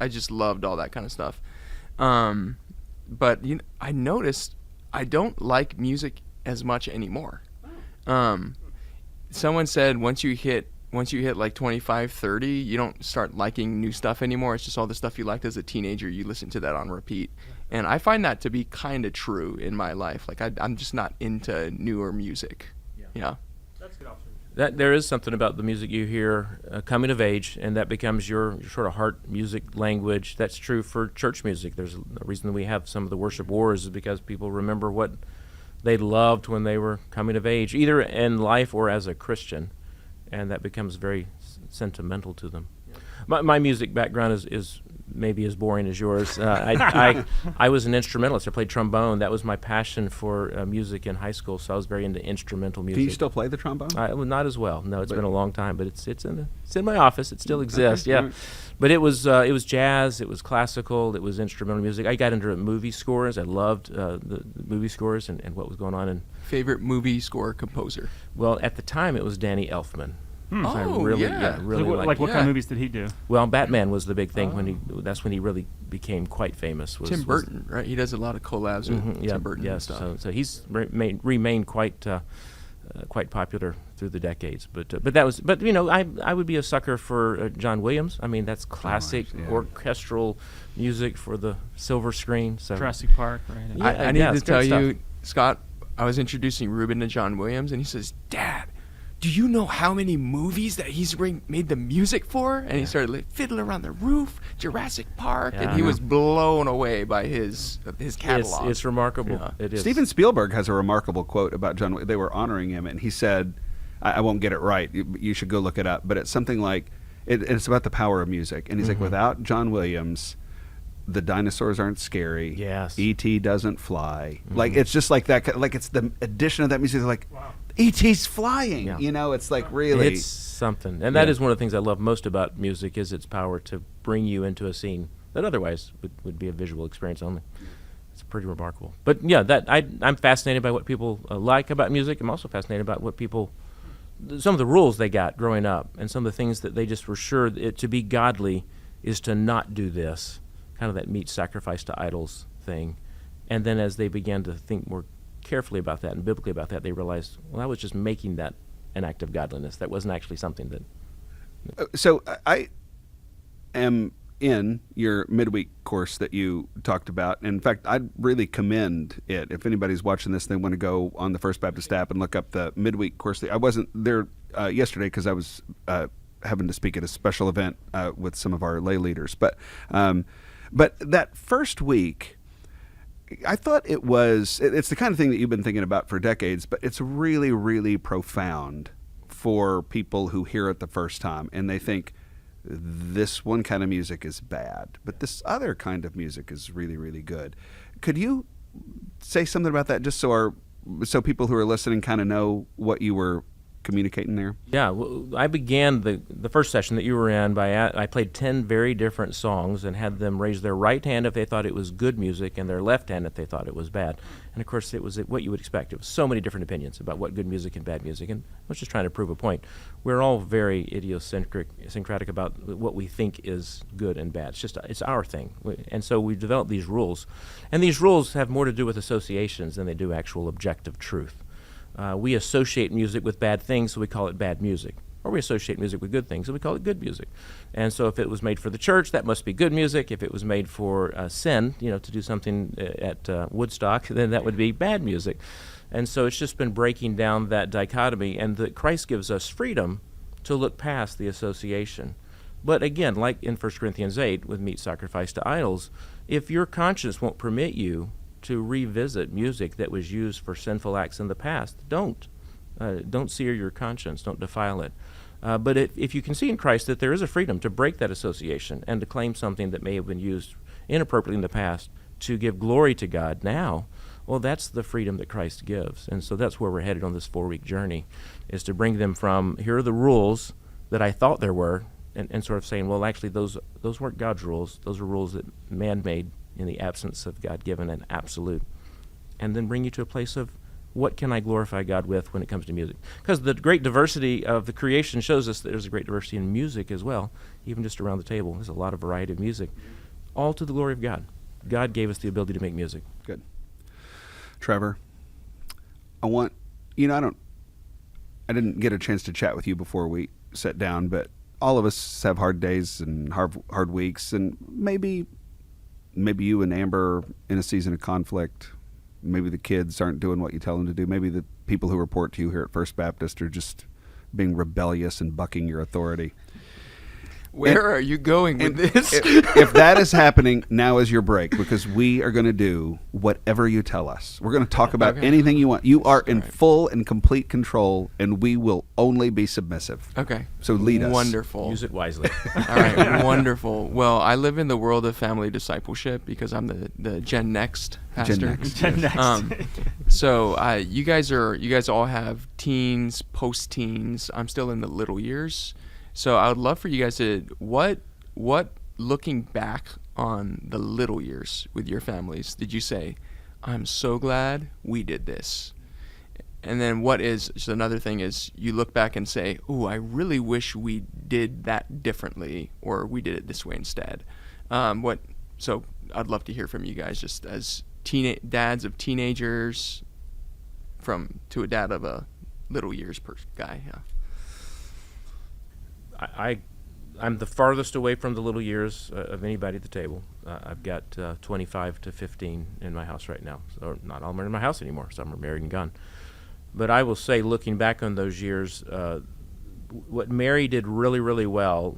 I just loved all that kind of stuff. But I noticed I don't like music as much anymore. Someone said once you hit like 25, 30, you don't start liking new stuff anymore. It's just all the stuff you liked as a teenager. You listen to that on repeat. And I find that to be kind of true in my life. Like I'm just not into newer music. Yeah. That's a good observation. That there is something about the music you hear coming of age, and that becomes your sort of heart music language. That's true for church music. There's a reason we have some of the worship wars is because people remember what they loved when they were coming of age, either in life or as a Christian, and that becomes very sentimental to them. Yeah. My music background is maybe as boring as yours. I was an instrumentalist. I played trombone. That was my passion for music in high school, so I was very into instrumental music. Can you still play the trombone? Well, not as well. No, it's been a long time, but it's in my office. It still exists. Okay, yeah, right. But it was jazz. It was classical. It was instrumental music. I got into movie scores. I loved the movie scores and what was going on. And favorite movie score composer? Well, at the time it was Danny Elfman. So I really like what kind of movies did he do? Well, Batman was the big thing that's when he really became quite famous. Tim Burton, right? He does a lot of collabs with Tim Burton and stuff. So he's remained quite popular through the decades. But I would be a sucker for John Williams. I mean, that's classic orchestral music for the silver screen. So Jurassic Park, right? Yeah, I need to tell you, Scott, I was introducing Ruben to John Williams, and he says, "Dad, do you know how many movies that he's made the music for?" And he started like Fiddler on the Roof, Jurassic Park, and he was blown away by his catalog. It's remarkable. Yeah. It is. Steven Spielberg has a remarkable quote about John. They were honoring him, and he said, I won't get it right. You should go look it up. But it's something like, it's about the power of music. And he's like, without John Williams, the dinosaurs aren't scary. Yes. E.T. doesn't fly. Like, it's just like that. Like, it's the addition of that music. They're like, wow. E.T.'s flying. Yeah. It's like really. It's something. And that is one of the things I love most about music is its power to bring you into a scene that otherwise would be a visual experience only. It's pretty remarkable. But yeah, I'm fascinated by what people like about music. I'm also fascinated about some of the rules they got growing up and some of the things that they just were sure to be godly is to not do this, kind of that meat sacrifice to idols thing. And then as they began to think more carefully about that and biblically about that, they realized, well, I was just making that an act of godliness. That wasn't actually something that... So I am in your midweek course that you talked about. In fact, I'd really commend it. If anybody's watching this, they want to go on the First Baptist app and look up the midweek course. I wasn't there yesterday because I was having to speak at a special event with some of our lay leaders. But that first week, I thought it's the kind of thing that you've been thinking about for decades, but it's really, really profound for people who hear it the first time and they think this one kind of music is bad, but this other kind of music is really, really good. Could you say something about that just so people who are listening kind of know what you were communicating there? Yeah, well, I began the first session that you were in I played 10 very different songs and had them raise their right hand if they thought it was good music and their left hand if they thought it was bad. And of course, it was what you would expect. It was so many different opinions about what good music and bad music. And I was just trying to prove a point. We're all very idiosyncratic about what we think is good and bad. It's our thing. And so we developed these rules. And these rules have more to do with associations than they do actual objective truth. We associate music with bad things, so we call it bad music. Or we associate music with good things, so we call it good music. And so if it was made for the church, that must be good music. If it was made for sin, to do something at Woodstock, then that would be bad music. And so it's just been breaking down that dichotomy, and that Christ gives us freedom to look past the association. But again, like in 1 Corinthians 8 with meat sacrificed to idols, if your conscience won't permit you to revisit music that was used for sinful acts in the past, don't. Don't sear your conscience. Don't defile it. But if you can see in Christ that there is a freedom to break that association and to claim something that may have been used inappropriately in the past to give glory to God now, well, that's the freedom that Christ gives. And so that's where we're headed on this 4-week journey, is to bring them from, here are the rules that I thought there were, and sort of saying, well, actually, those weren't God's rules. Those are rules that man made in the absence of God given and absolute. And then bring you to a place of, what can I glorify God with when it comes to music? Because the great diversity of the creation shows us that there's a great diversity in music as well, even just around the table. There's a lot of variety of music, all to the glory of God. God gave us the ability to make music. Good. Trevor, I didn't get a chance to chat with you before we sat down, but all of us have hard days and hard weeks, and maybe you and Amber are in a season of conflict. Maybe the kids aren't doing what you tell them to do. Maybe the people who report to you here at First Baptist are just being rebellious and bucking your authority. Where are you going with this? If that is happening, now is your break, because we are going to do whatever you tell us. We're going to talk about anything you want. You are in full and complete control, and we will only be submissive. Okay. So lead us. Wonderful. Use it wisely. All right. Wonderful. Well, I live in the world of family discipleship because I'm the Gen Next pastor. Gen Next. So you guys all have teens, post-teens. I'm still in the little years. So I would love for you guys to, what looking back on the little years with your families, did you say, I'm so glad we did this? And then so another thing is, you look back and say, ooh, I really wish we did that differently, or we did it this way instead. So I'd love to hear from you guys, just as dads of teenagers, to a dad of a little years per guy. Yeah. I'm the farthest away from the little years of anybody at the table. I've got 25 to 15 in my house right now. So not all are in my house anymore. Some are married and gone. But I will say, looking back on those years, what Mary did really, really well,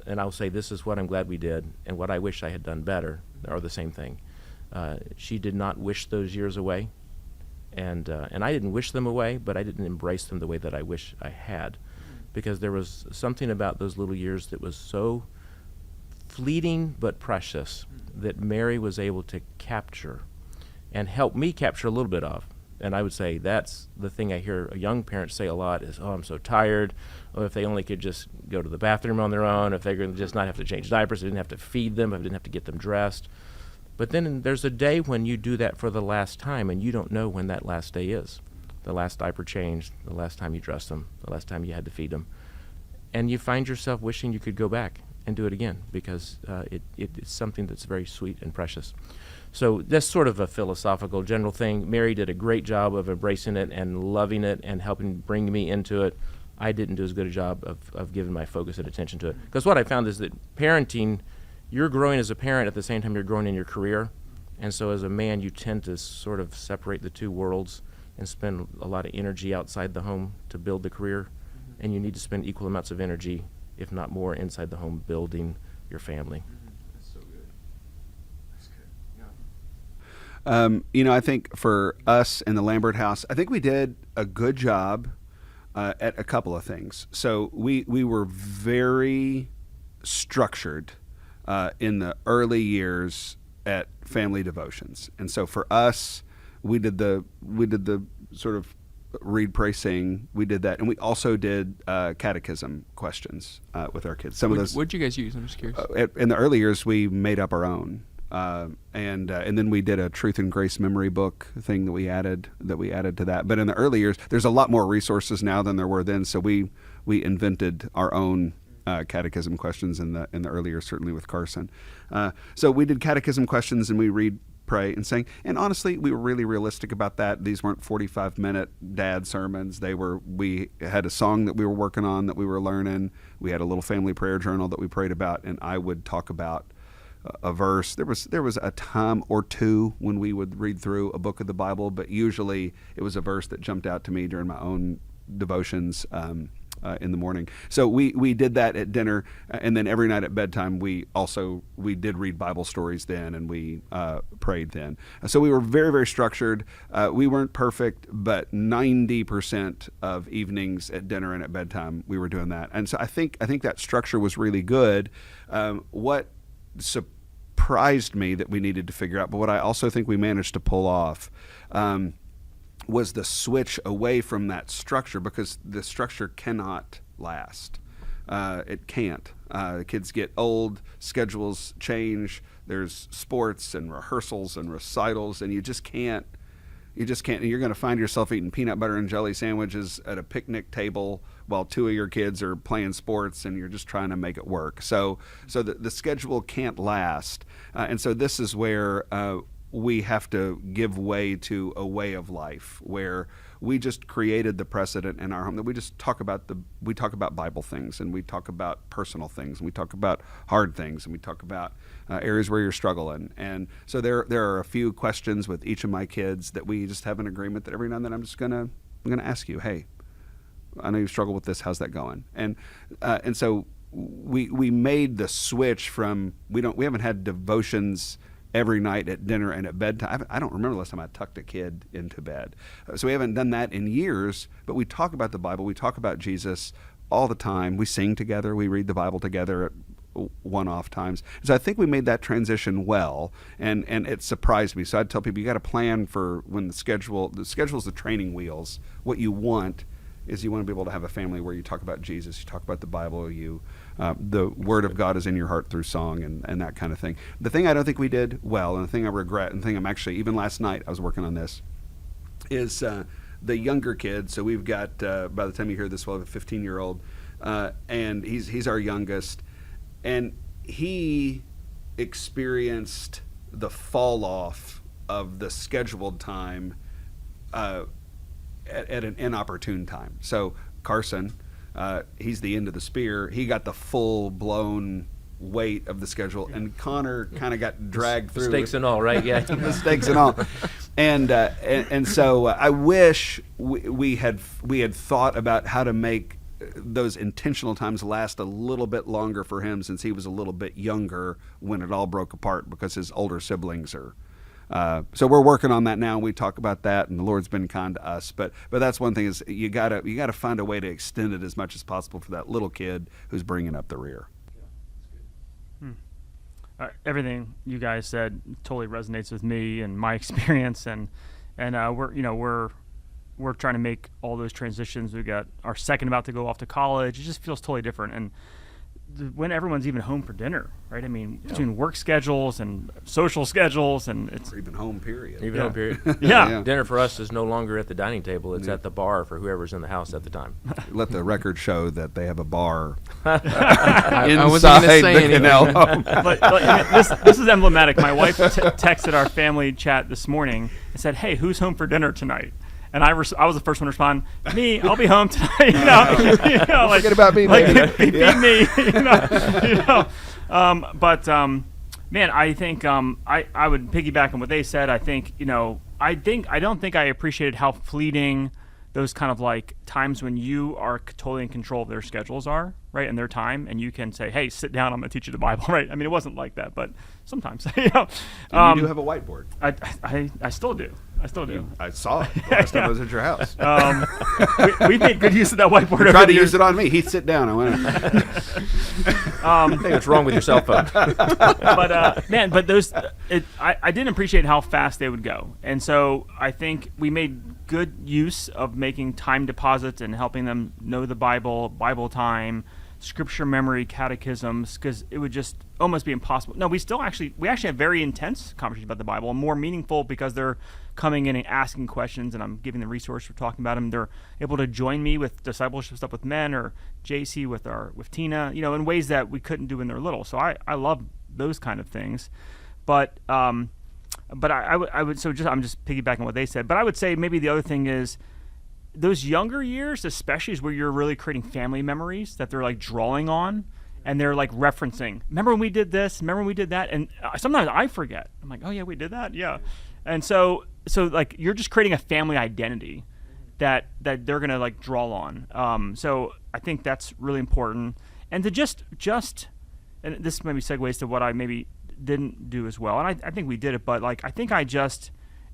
and I'll say this is what I'm glad we did, and what I wish I had done better, are the same thing. She did not wish those years away, and I didn't wish them away, but I didn't embrace them the way that I wish I had. Because there was something about those little years that was so fleeting but precious that Mary was able to capture and help me capture a little bit of. And I would say that's the thing I hear young parents say a lot is, oh, I'm so tired. Oh, if they only could just go to the bathroom on their own, if they're going to just not have to change diapers, they didn't have to feed them, if they didn't have to get them dressed. But then there's a day when you do that for the last time, and you don't know when that last day is. The last diaper changed, the last time you dressed them, the last time you had to feed them. And you find yourself wishing you could go back and do it again, because it's something that's very sweet and precious. So that's sort of a philosophical general thing. Mary did a great job of embracing it and loving it and helping bring me into it. I didn't do as good a job of giving my focus and attention to it. Because what I found is that parenting, you're growing as a parent at the same time you're growing in your career. And so as a man, you tend to sort of separate the two worlds and spend a lot of energy outside the home to build the career, and you need to spend equal amounts of energy, if not more, inside the home building your family. That's so good. That's good. Yeah. I think for us in the Lambert house, I think we did a good job at a couple of things. So we were very structured in the early years at family devotions, and so for us, we did the sort of read, pray, sing. We did that, and we also did catechism questions with our kids. What'd you guys use? I'm just curious. In the early years, we made up our own, and then we did a Truth and Grace memory book thing that we added to that. But in the early years, there's a lot more resources now than there were then. So we invented our own catechism questions in the early years, certainly with Carson. So we did catechism questions, and we read, pray, and sing. And honestly, we were really realistic about that. These weren't 45-minute dad sermons. We had a song that we were working on that we were learning. We had a little family prayer journal that we prayed about, and I would talk about a verse. There was a time or two when we would read through a book of the Bible, but usually it was a verse that jumped out to me during my own devotions. in the morning. So we did that at dinner, and then every night at bedtime we did read Bible stories then, and we prayed then. So we were very, very structured. We weren't perfect, but 90% of evenings at dinner and at bedtime we were doing that. And so I think that structure was really good. What surprised me that we needed to figure out, but what I also think we managed to pull off, was the switch away from that structure, because the structure cannot last. It can't. The kids get old, schedules change, there's sports and rehearsals and recitals, and you just can't. You're going to find yourself eating peanut butter and jelly sandwiches at a picnic table while two of your kids are playing sports, and you're just trying to make it work. So the schedule can't last. And so this is where we have to give way to a way of life where we just created the precedent in our home that we just talk about Bible things, and we talk about personal things, and we talk about hard things, and we talk about areas where you're struggling. And so there are a few questions with each of my kids that we just have an agreement that every now and then I'm gonna ask you, hey, I know you struggle with this, how's that going? And so we made the switch from we haven't had devotions every night at dinner and at bedtime. I don't remember the last time I tucked a kid into bed. So we haven't done that in years, but we talk about the Bible, we talk about Jesus all the time. We sing together, we read the Bible together at one-off times. So I think we made that transition well, and it surprised me. So I'd tell people, you got to plan for when the schedule's the training wheels. What you want is you want to be able to have a family where you talk about Jesus, you talk about the Bible, the Word of God is in your heart through song and that kind of thing. The thing I don't think we did well, and the thing I regret, and the thing I'm actually, even last night I was working on this, is the younger kids. So we've got, by the time you hear this, we'll have a 15-year-old, and he's our youngest, and he experienced the fall off of the scheduled time at an inopportune time. So Carson, he's the end of the spear. He got the full-blown weight of the schedule, and Connor kind of got dragged through. Mistakes and all, right? Yeah. Mistakes and all. And so I wish we had thought about how to make those intentional times last a little bit longer for him, since he was a little bit younger when it all broke apart, because his older siblings are. So we're working on that now, and we talk about that, and the Lord's been kind to us. But that's one thing, is you gotta find a way to extend it as much as possible for that little kid who's bringing up the rear. Everything you guys said totally resonates with me and my experience, and we're trying to make all those transitions. We got our second about to go off to college. It just feels totally different, and when everyone's even home for dinner, right? I mean, between work schedules and social schedules, and it's or even home period. Home period. Yeah. Dinner for us is no longer at the dining table; it's at the bar for whoever's in the house at the time. Let the record show that they have a bar I wasn't going to say anything. Connell home. but this is emblematic. My wife texted our family chat this morning and said, "Hey, who's home for dinner tonight?" And I was the first one to respond. Me, I'll be home tonight. Like, forget about me. Like, feed me. Man, I think I would piggyback on what they said. I think I don't think I appreciated how fleeting those kind of like times when you are totally in control of their schedules are, right, and their time, and you can say, "Hey, sit down. I'm going to teach you the Bible," right? I mean, it wasn't like that, but sometimes. You do have a whiteboard. I still do. I saw it the last time I was at your house. We made good use of that whiteboard. Tried to use it on me. He'd sit down. I went. I think what's wrong with your cell phone? But those, I didn't appreciate how fast they would go, and so I think we made good use of making time deposits and helping them know the Bible time, scripture memory, catechisms, because it would just almost be impossible. No, we actually have very intense conversations about the Bible, and more meaningful because they're coming in and asking questions, and I'm giving them resource for talking about them. They're able to join me with discipleship stuff with men, or JC with Tina, in ways that we couldn't do when they're little. So I love those kind of things, but I'm just piggybacking on what they said. But I would say maybe the other thing is those younger years, especially, is where you're really creating family memories that they're like drawing on, and they're like referencing. Remember when we did this? Remember when we did that? And sometimes I forget. I'm like, oh yeah, we did that. Yeah. And so like you're just creating a family identity, that they're going to like draw on. So I think that's really important. And to just and this maybe segues to what I maybe didn't do as well. And I think we did it, but like I think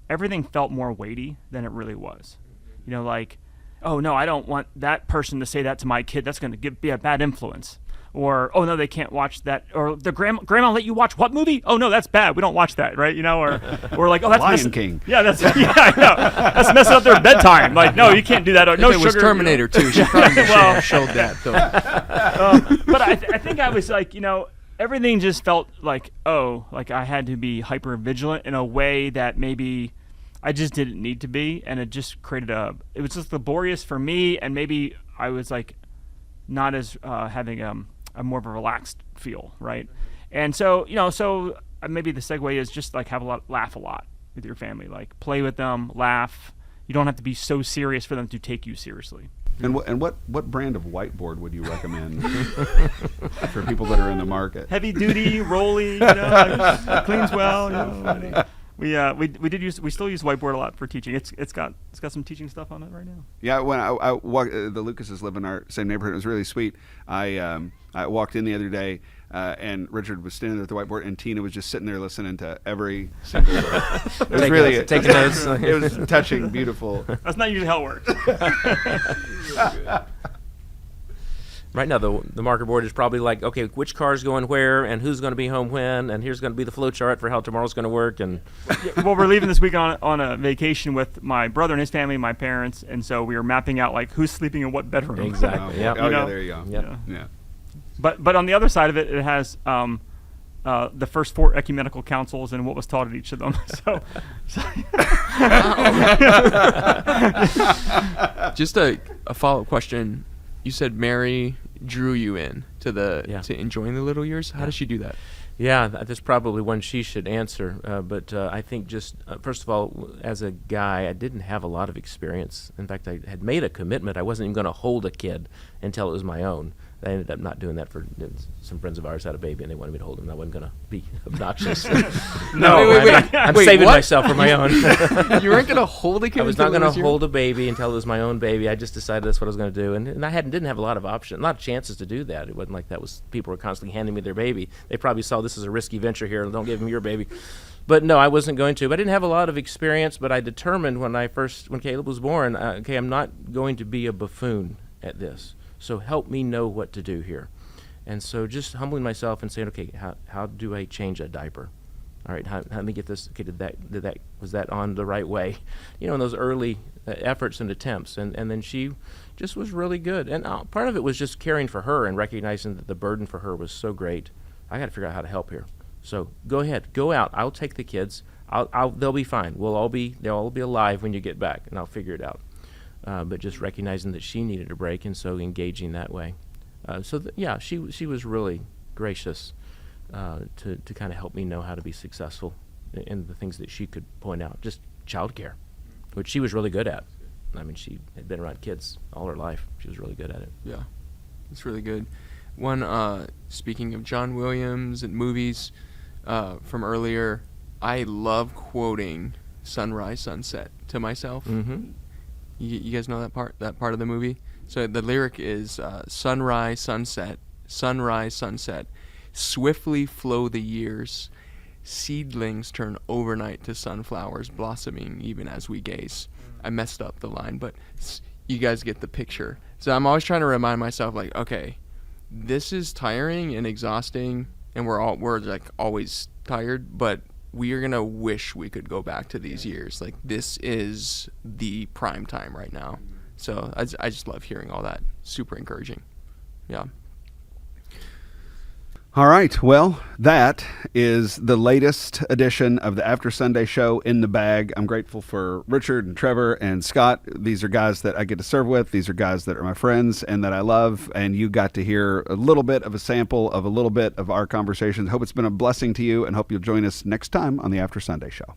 everything felt more weighty than it really was. You know, like, oh no, I don't want that person to say that to my kid. That's going to be a bad influence. Or, oh no, they can't watch that. Or the grandma let you watch what movie? Oh no, that's bad. We don't watch that, right? You know, or like, oh, that's Lion King. Yeah, that's I know. That's messing up their bedtime. Like, no, you can't do that. Or, no If it was sugar. Terminator 2, she probably should Well- have showed that. Though. But I think I was like, everything just felt like, like I had to be hyper vigilant in a way that maybe I just didn't need to be, and it just created it was just laborious for me, and maybe I was like not as having a more of a relaxed feel, right? And so maybe the segue is just like laugh a lot with your family, like play with them, laugh. You don't have to be so serious for them to take you seriously. And what brand of whiteboard would you recommend for people that are in the market? Heavy duty, rolly, like, cleans well. We still use whiteboard a lot for teaching. It's got some teaching stuff on it right now. Yeah, when I walked, the Lucases live in our same neighborhood. It was really sweet. I walked in the other day, and Richard was standing there at the whiteboard, and Tina was just sitting there listening to every single word. It was really taking notes. It was touching, beautiful. That's not usually how it works. Right now, the marker board is probably like, okay, which car's going where, and who's going to be home when, and here's going to be the flow chart for how tomorrow's going to work. And Well, we're leaving this week on a vacation with my brother and his family, my parents, and so we are mapping out like who's sleeping in what bedroom. Exactly. Yep. Oh, You yeah, know? there you go. Yep. Yeah. But on the other side of it, it has the first 4 ecumenical councils and what was taught at each of them. Just a follow-up question. You said Mary drew you in to enjoying the little years. How does she do that? Yeah, that's probably one she should answer. But I think just, first of all, as a guy, I didn't have a lot of experience. In fact, I had made a commitment. I wasn't even going to hold a kid until it was my own. I ended up not doing that for some friends of ours had a baby, and they wanted me to hold him. I wasn't going to be obnoxious. I'm Wait, saving what? myself for my own. You weren't going to hold a kid. I was until not it going was to your- hold a baby until it was my own baby. I just decided that's what I was going to do, and I didn't have a lot of options, a lot of chances to do that. It wasn't like people were constantly handing me their baby. They probably saw this as a risky venture here, and don't give them your baby. But no, I wasn't going to. But I didn't have a lot of experience. But I determined when Caleb was born, I'm not going to be a buffoon at this. So help me know what to do here. And so just humbling myself and saying, okay, how do I change a diaper? All right, let me get this. Okay, was that on the right way? In those early efforts and attempts. And then she just was really good. And part of it was just caring for her and recognizing that the burden for her was so great. I got to figure out how to help here. So go ahead, go out. I'll take the kids. They'll be fine. They'll all be alive when you get back, and I'll figure it out. But just recognizing that she needed a break, and so engaging that way. She was really gracious to kind of help me know how to be successful in the things that she could point out. Just childcare, which she was really good at. I mean, she had been around kids all her life. She was really good at it. Yeah, it's really good. One, speaking of John Williams and movies from earlier, I love quoting Sunrise, Sunset to myself. Mm-hmm. You guys know that part of the movie? So the lyric is sunrise, sunset, swiftly flow the years, seedlings turn overnight to sunflowers blossoming even as we gaze. I messed up the line, but you guys get the picture. So I'm always trying to remind myself, like, okay, this is tiring and exhausting, and we're like always tired, but we are gonna wish we could go back to these years. Like, this is the prime time right now. So I just love hearing all that. Super encouraging. Yeah. All right. Well, that is the latest edition of the After Sunday Show in the bag. I'm grateful for Richard and Trevor and Scott. These are guys that I get to serve with. These are guys that are my friends and that I love. And you got to hear a little bit of a sample of a little bit of our conversations. Hope it's been a blessing to you, and hope you'll join us next time on the After Sunday Show.